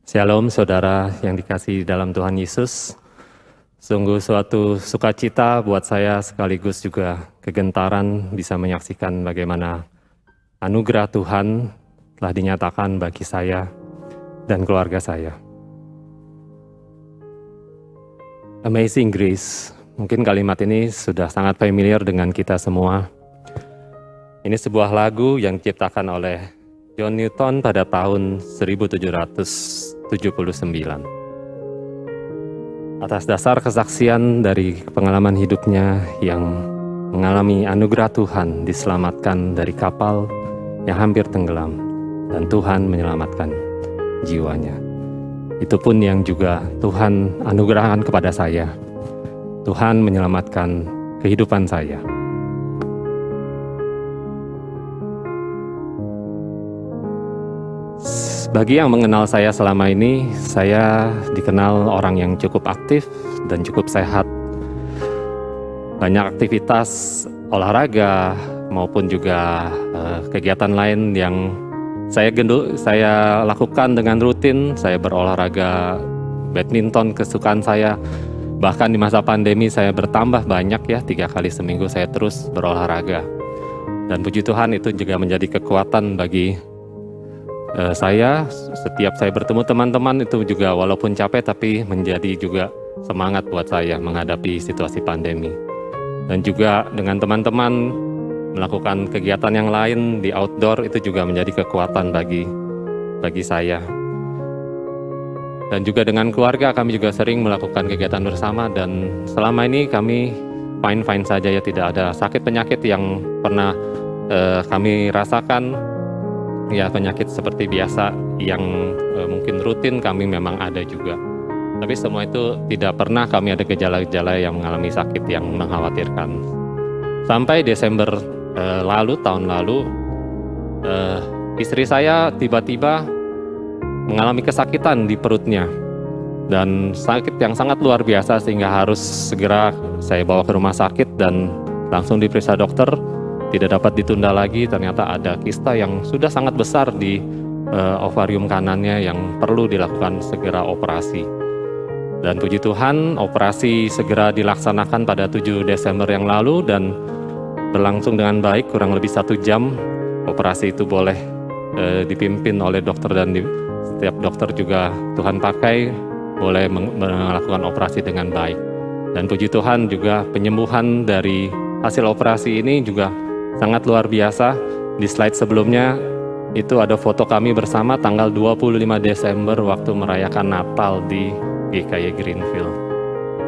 Shalom saudara yang dikasihi dalam Tuhan Yesus. Sungguh suatu sukacita buat saya sekaligus juga kegentaran bisa menyaksikan bagaimana anugerah Tuhan telah dinyatakan bagi saya dan keluarga saya. Amazing Grace, mungkin kalimat ini sudah sangat familiar dengan kita semua. Ini sebuah lagu yang diciptakan oleh John Newton pada tahun 1779. Atas dasar kesaksian dari pengalaman hidupnya yang mengalami anugerah Tuhan diselamatkan dari kapal yang hampir tenggelam dan Tuhan menyelamatkan jiwanya. Itu pun yang juga Tuhan anugerahkan kepada saya. Tuhan menyelamatkan kehidupan saya. Bagi yang mengenal saya selama ini, saya dikenal orang yang cukup aktif dan cukup sehat. Banyak aktivitas olahraga maupun juga kegiatan lain yang saya lakukan dengan rutin. Saya berolahraga badminton kesukaan saya. Bahkan di masa pandemi saya bertambah banyak ya, 3 kali seminggu saya terus berolahraga. Dan puji Tuhan itu juga menjadi kekuatan bagi saya. Setiap saya bertemu teman-teman itu juga walaupun capek tapi menjadi juga semangat buat saya menghadapi situasi pandemi. Dan juga dengan teman-teman melakukan kegiatan yang lain di outdoor itu juga menjadi kekuatan bagi saya. Dan juga dengan keluarga kami juga sering melakukan kegiatan bersama dan selama ini kami fine-fine saja ya, tidak ada sakit penyakit yang pernah kami rasakan. Ya, penyakit seperti biasa yang mungkin rutin kami memang ada juga. Tapi semua itu tidak pernah kami ada gejala-gejala yang mengalami sakit yang mengkhawatirkan. Sampai Desember tahun lalu, istri saya tiba-tiba mengalami kesakitan di perutnya. Dan sakit yang sangat luar biasa sehingga harus segera saya bawa ke rumah sakit dan langsung diperiksa dokter. Tidak dapat ditunda lagi, ternyata ada kista yang sudah sangat besar di ovarium kanannya yang perlu dilakukan segera operasi. Dan puji Tuhan, operasi segera dilaksanakan pada 7 Desember yang lalu dan berlangsung dengan baik, kurang lebih 1 jam. Operasi itu boleh dipimpin oleh dokter dan setiap dokter juga Tuhan pakai boleh melakukan operasi dengan baik. Dan puji Tuhan juga penyembuhan dari hasil operasi ini juga sangat luar biasa. Di slide sebelumnya itu ada foto kami bersama tanggal 25 Desember waktu merayakan Natal di GKY Greenfield.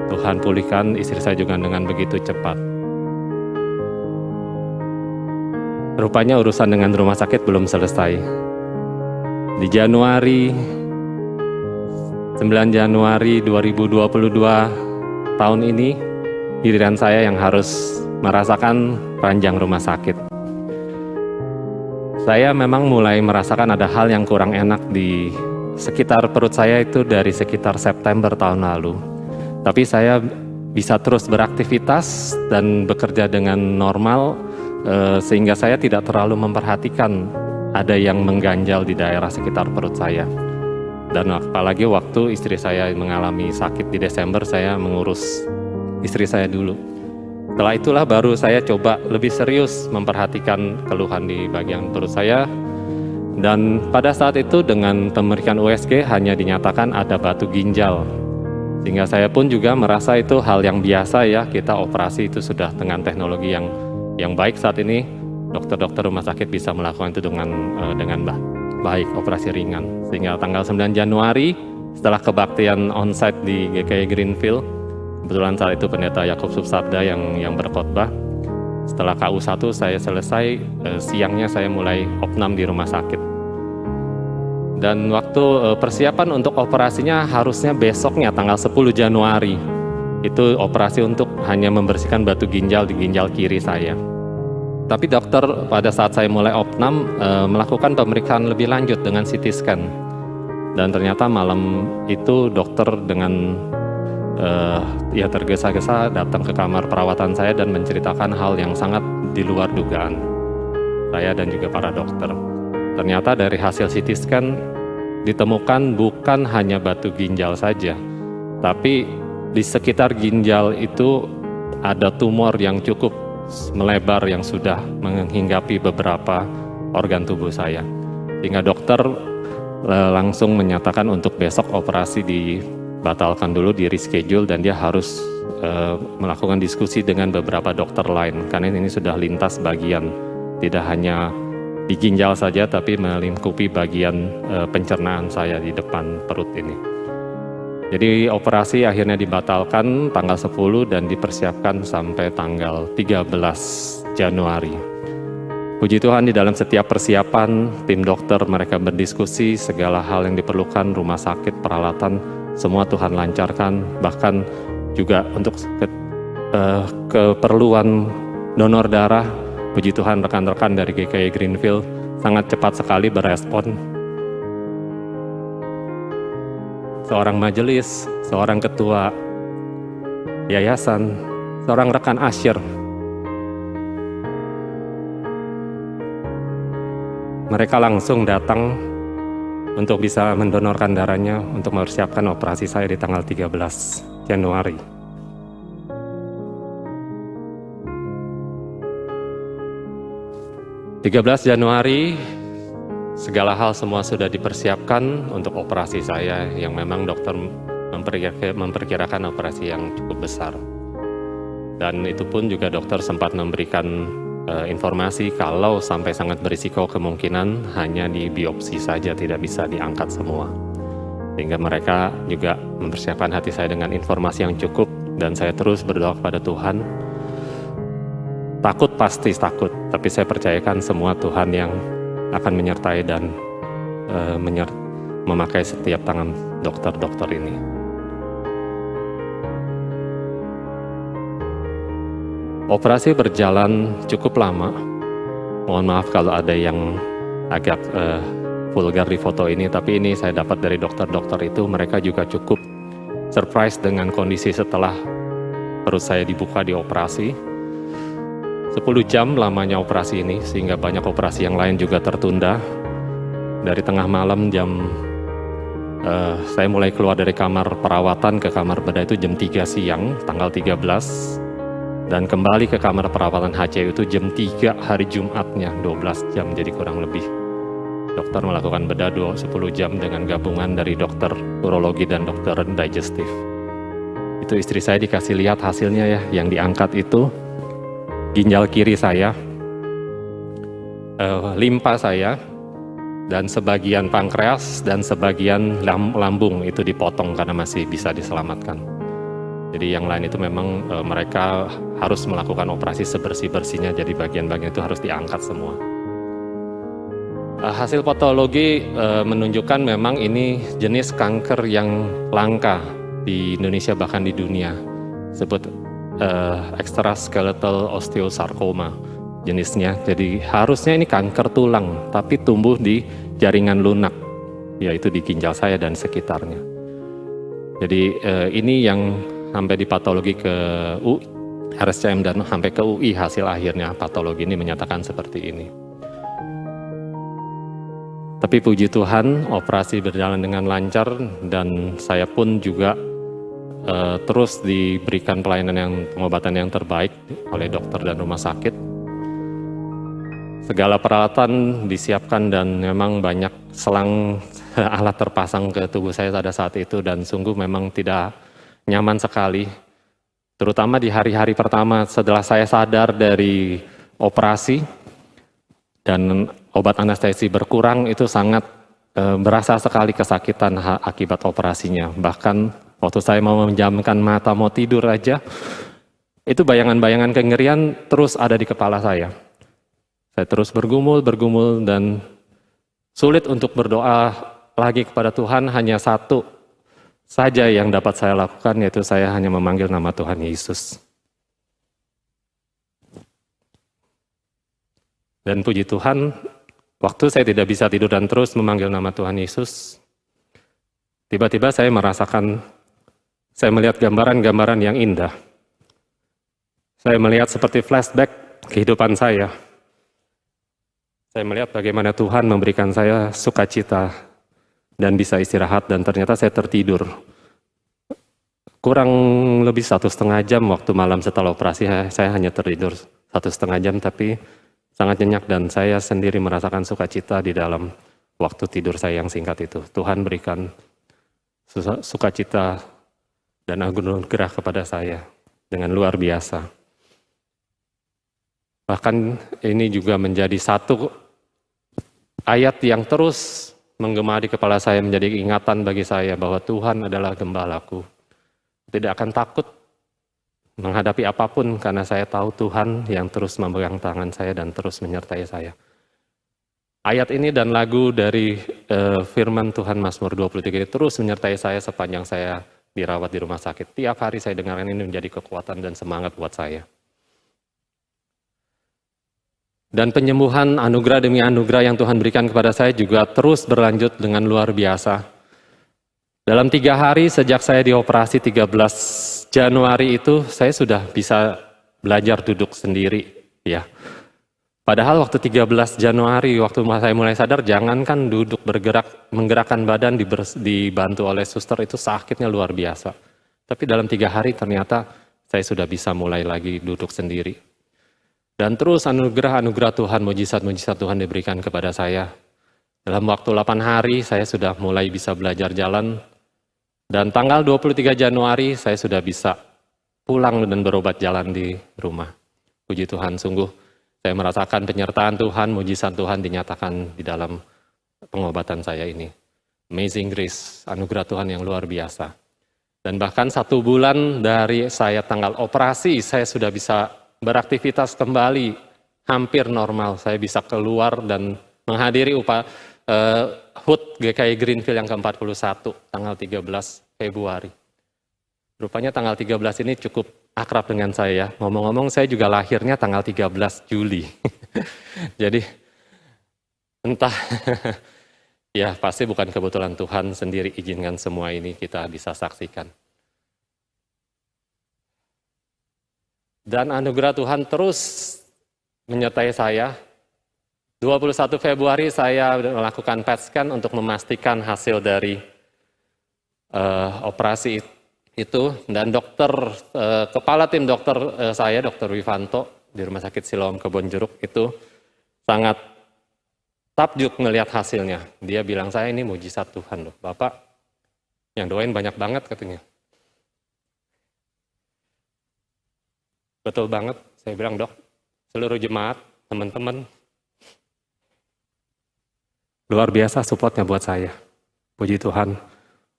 Tuhan pulihkan istri saya juga dengan begitu cepat. Rupanya urusan dengan rumah sakit belum selesai. Di 9 Januari 2022 tahun ini, giliran saya yang harus merasakan ranjang rumah sakit. Saya memang mulai merasakan ada hal yang kurang enak di sekitar perut saya itu dari sekitar September tahun lalu. Tapi saya bisa terus beraktivitas dan bekerja dengan normal sehingga saya tidak terlalu memperhatikan ada yang mengganjal di daerah sekitar perut saya. Dan apalagi waktu istri saya mengalami sakit di Desember, saya mengurus istri saya dulu. Setelah itulah baru saya coba lebih serius memperhatikan keluhan di bagian perut saya. Dan pada saat itu dengan pemeriksaan USG hanya dinyatakan ada batu ginjal. Sehingga saya pun juga merasa itu hal yang biasa ya, kita operasi itu sudah dengan teknologi yang baik saat ini. Dokter-dokter rumah sakit bisa melakukan itu dengan baik, operasi ringan. Sehingga tanggal 9 Januari setelah kebaktian onsite di GKY Greenfield, kebetulan saat itu pendeta Yakub Subsabda yang berkhotbah. Setelah KU1 saya selesai, siangnya saya mulai opnam di rumah sakit. Dan waktu persiapan untuk operasinya harusnya besoknya tanggal 10 Januari. Itu operasi untuk hanya membersihkan batu ginjal di ginjal kiri saya. Tapi dokter pada saat saya mulai opnam melakukan pemeriksaan lebih lanjut dengan CT scan. Dan ternyata malam itu dokter dengan tergesa-gesa datang ke kamar perawatan saya dan menceritakan hal yang sangat di luar dugaan saya dan juga para dokter. Ternyata dari hasil CT scan ditemukan bukan hanya batu ginjal saja, tapi di sekitar ginjal itu ada tumor yang cukup melebar yang sudah menghinggapi beberapa organ tubuh saya. Sehingga dokter langsung menyatakan untuk besok operasi dibatalkan dulu, di reschedule, dan dia harus melakukan diskusi dengan beberapa dokter lain karena ini sudah lintas bagian, tidak hanya di ginjal saja tapi melingkupi bagian pencernaan saya di depan perut ini. Jadi operasi akhirnya dibatalkan tanggal 10 dan dipersiapkan sampai tanggal 13 Januari. Puji Tuhan, di dalam setiap persiapan tim dokter mereka berdiskusi segala hal yang diperlukan, rumah sakit, peralatan, semua Tuhan lancarkan. Bahkan juga untuk keperluan donor darah, puji Tuhan rekan-rekan dari GKI Greenfield sangat cepat sekali berespon. Seorang majelis, seorang ketua yayasan, seorang rekan asyir, mereka langsung datang untuk bisa mendonorkan darahnya untuk mempersiapkan operasi saya di tanggal 13 Januari. Januari, segala hal semua sudah dipersiapkan untuk operasi saya yang memang dokter memperkirakan operasi yang cukup besar. Dan itu pun juga dokter sempat memberikan informasi kalau sampai sangat berisiko kemungkinan hanya di biopsi saja, tidak bisa diangkat semua. Sehingga mereka juga mempersiapkan hati saya dengan informasi yang cukup, dan saya terus berdoa kepada Tuhan. Takut pasti takut, tapi saya percayakan semua Tuhan yang akan menyertai dan memakai setiap tangan dokter-dokter ini. Operasi berjalan cukup lama. Mohon maaf kalau ada yang agak vulgar di foto ini, tapi ini saya dapat dari dokter-dokter itu, mereka juga cukup surprise dengan kondisi setelah perut saya dibuka di operasi. 10 jam lamanya operasi ini, sehingga banyak operasi yang lain juga tertunda. Dari tengah malam saya mulai keluar dari kamar perawatan ke kamar bedah itu jam 3 siang, tanggal 13. Dan kembali ke kamar perawatan HCU itu jam 3 hari Jumatnya, 12 jam, jadi kurang lebih. Dokter melakukan bedah 10 jam dengan gabungan dari dokter urologi dan dokter digestif. Itu istri saya dikasih lihat hasilnya ya, yang diangkat itu ginjal kiri saya, limpa saya, dan sebagian pankreas dan sebagian lambung itu dipotong karena masih bisa diselamatkan. Jadi yang lain itu memang mereka harus melakukan operasi sebersih-bersihnya, jadi bagian-bagian itu harus diangkat semua. Hasil patologi menunjukkan memang ini jenis kanker yang langka di Indonesia bahkan di dunia. Sebut extraskeletal osteosarcoma jenisnya. Jadi harusnya ini kanker tulang, tapi tumbuh di jaringan lunak, yaitu di ginjal saya dan sekitarnya. Jadi ini yang sampai di patologi ke RSCM dan sampai ke UI, hasil akhirnya patologi ini menyatakan seperti ini. Tapi puji Tuhan, operasi berjalan dengan lancar dan saya pun juga terus diberikan pengobatan yang terbaik oleh dokter dan rumah sakit. Segala peralatan disiapkan dan memang banyak selang alat terpasang ke tubuh saya pada saat itu, dan sungguh memang tidak nyaman sekali. Terutama di hari-hari pertama setelah saya sadar dari operasi dan obat anestesi berkurang, itu sangat berasa sekali kesakitan akibat operasinya. Bahkan waktu saya mau menjamkan mata, mau tidur aja, itu bayangan-bayangan kengerian terus ada di kepala saya. Saya terus bergumul, dan sulit untuk berdoa lagi kepada Tuhan. Hanya satu saja yang dapat saya lakukan, yaitu saya hanya memanggil nama Tuhan Yesus. Dan puji Tuhan, waktu saya tidak bisa tidur dan terus memanggil nama Tuhan Yesus, tiba-tiba saya melihat gambaran-gambaran yang indah. Saya melihat seperti flashback kehidupan saya. Saya melihat bagaimana Tuhan memberikan saya sukacita dan bisa istirahat, dan ternyata saya tertidur. Kurang lebih 1,5 jam waktu malam setelah operasi, saya hanya tertidur 1,5 jam, tapi sangat nyenyak dan saya sendiri merasakan sukacita di dalam waktu tidur saya yang singkat itu. Tuhan berikan sukacita dan anugerah kepada saya dengan luar biasa. Bahkan ini juga menjadi satu ayat yang terus menggema di kepala saya, menjadi ingatan bagi saya bahwa Tuhan adalah gembalaku. Tidak akan takut menghadapi apapun karena saya tahu Tuhan yang terus memegang tangan saya dan terus menyertai saya. Ayat ini dan lagu dari firman Tuhan Mazmur 23 terus menyertai saya sepanjang saya dirawat di rumah sakit. Tiap hari saya dengarkan ini menjadi kekuatan dan semangat buat saya. Dan penyembuhan anugerah demi anugerah yang Tuhan berikan kepada saya juga terus berlanjut dengan luar biasa. Dalam 3 hari sejak saya dioperasi 13 Januari itu, saya sudah bisa belajar duduk sendiri. Ya. Padahal waktu 13 Januari, waktu saya mulai sadar, jangankan duduk bergerak, menggerakkan badan dibantu oleh suster itu sakitnya luar biasa. Tapi dalam 3 hari ternyata saya sudah bisa mulai lagi duduk sendiri. Dan terus anugerah-anugerah Tuhan, mujizat-mujizat Tuhan diberikan kepada saya. Dalam waktu 8 hari saya sudah mulai bisa belajar jalan. Dan tanggal 23 Januari saya sudah bisa pulang dan berobat jalan di rumah. Puji Tuhan, sungguh saya merasakan penyertaan Tuhan, mujizat Tuhan dinyatakan di dalam pengobatan saya ini. Amazing grace, anugerah Tuhan yang luar biasa. Dan bahkan 1 bulan dari saya tanggal operasi, saya sudah bisa beraktivitas kembali, hampir normal. Saya bisa keluar dan menghadiri HUT GKI Greenfield yang ke-41, tanggal 13 Februari. Rupanya tanggal 13 ini cukup akrab dengan saya. Ngomong-ngomong saya juga lahirnya tanggal 13 Juli. Jadi entah, ya pasti bukan kebetulan, Tuhan sendiri izinkan semua ini kita bisa saksikan. Dan anugerah Tuhan terus menyertai saya. 21 Februari saya melakukan PET scan untuk memastikan hasil dari operasi itu. Dan kepala tim dokter saya, Dr. Wifanto, di Rumah Sakit Siloam Kebonjeruk itu sangat takjub melihat hasilnya. Dia bilang, saya ini mujizat Tuhan loh. Bapak yang doain banyak banget katanya. Betul banget, saya bilang, Dok, seluruh jemaat, teman-teman, luar biasa supportnya buat saya. Puji Tuhan,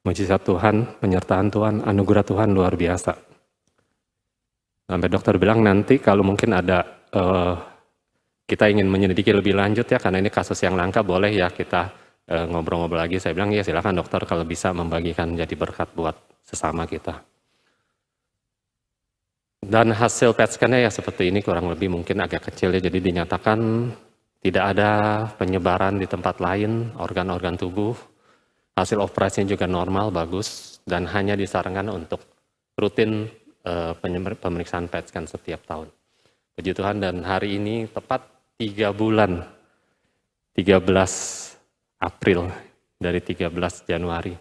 mujizat Tuhan, penyertaan Tuhan, anugerah Tuhan luar biasa. Sampai dokter bilang nanti kalau mungkin ada, kita ingin menyelidiki lebih lanjut ya, karena ini kasus yang langka, boleh ya kita ngobrol-ngobrol lagi. Saya bilang, ya silakan dokter kalau bisa membagikan jadi berkat buat sesama kita. Dan hasil PET scan-nya ya seperti ini, kurang lebih mungkin agak kecil ya, jadi dinyatakan tidak ada penyebaran di tempat lain, organ-organ tubuh, hasil operasinya juga normal, bagus, dan hanya disarankan untuk rutin pemeriksaan PET scan setiap tahun. Puji Tuhan, dan hari ini tepat 3 bulan, 13 April dari 13 Januari,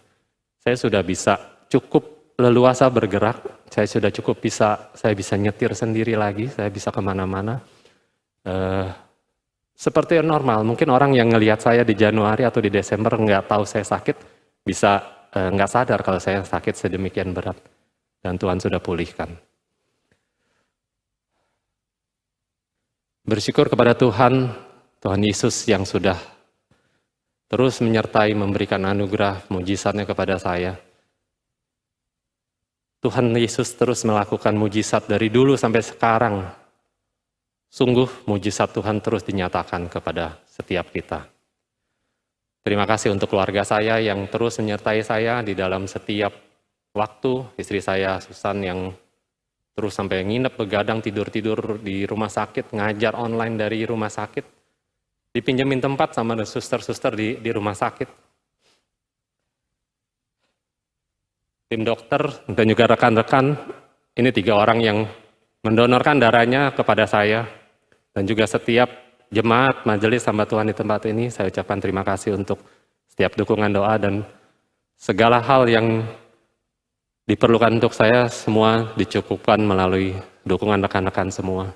saya sudah bisa cukup leluasa bergerak, saya sudah cukup saya bisa nyetir sendiri lagi, saya bisa kemana-mana. Seperti normal, mungkin orang yang ngelihat saya di Januari atau di Desember nggak tahu saya sakit, bisa nggak sadar kalau saya sakit sedemikian berat. Dan Tuhan sudah pulihkan. Bersyukur kepada Tuhan, Tuhan Yesus yang sudah terus menyertai, memberikan anugerah, mujizatnya kepada saya. Tuhan Yesus terus melakukan mujizat dari dulu sampai sekarang. Sungguh mujizat Tuhan terus dinyatakan kepada setiap kita. Terima kasih untuk keluarga saya yang terus menyertai saya di dalam setiap waktu. Istri saya Susan yang terus sampai nginep, begadang, tidur-tidur di rumah sakit, ngajar online dari rumah sakit. Dipinjemin tempat sama suster-suster di rumah sakit. Tim dokter dan juga rekan-rekan, ini 3 orang yang mendonorkan darahnya kepada saya. Dan juga setiap jemaat, majelis hamba Tuhan di tempat ini, saya ucapkan terima kasih untuk setiap dukungan doa dan segala hal yang diperlukan untuk saya semua dicukupkan melalui dukungan rekan-rekan semua.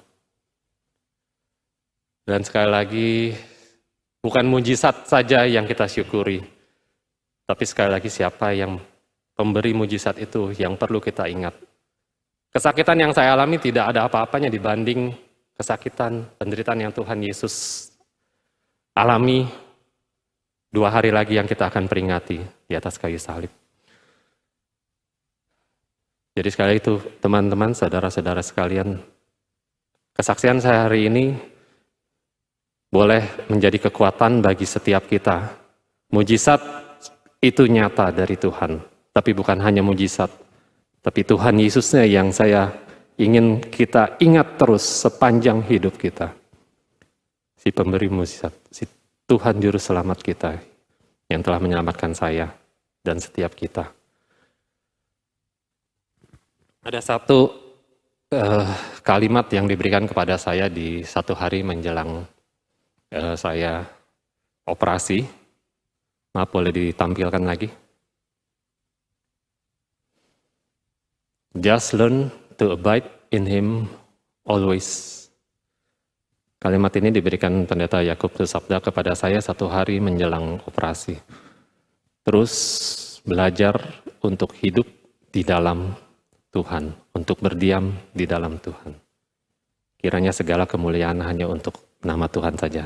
Dan sekali lagi, bukan mujizat saja yang kita syukuri, tapi sekali lagi siapa yang pemberi mujizat itu yang perlu kita ingat. Kesakitan yang saya alami tidak ada apa-apanya dibanding kesakitan, penderitaan yang Tuhan Yesus alami 2 hari lagi yang kita akan peringati di atas kayu salib. Jadi sekali itu teman-teman, saudara-saudara sekalian, kesaksian saya hari ini boleh menjadi kekuatan bagi setiap kita. Mujizat itu nyata dari Tuhan, tapi bukan hanya mujizat, tapi Tuhan Yesusnya yang saya ingin kita ingat terus sepanjang hidup kita. Si pemberi mujizat, si Tuhan Juru Selamat kita yang telah menyelamatkan saya dan setiap kita. Ada satu kalimat yang diberikan kepada saya di 1 hari menjelang saya operasi. Maaf, boleh ditampilkan lagi? Just learn to abide in Him always. Kalimat ini diberikan Pendeta Yakubus Sabda kepada saya 1 hari menjelang operasi. Terus belajar untuk hidup di dalam Tuhan, untuk berdiam di dalam Tuhan. Kiranya segala kemuliaan hanya untuk nama Tuhan saja.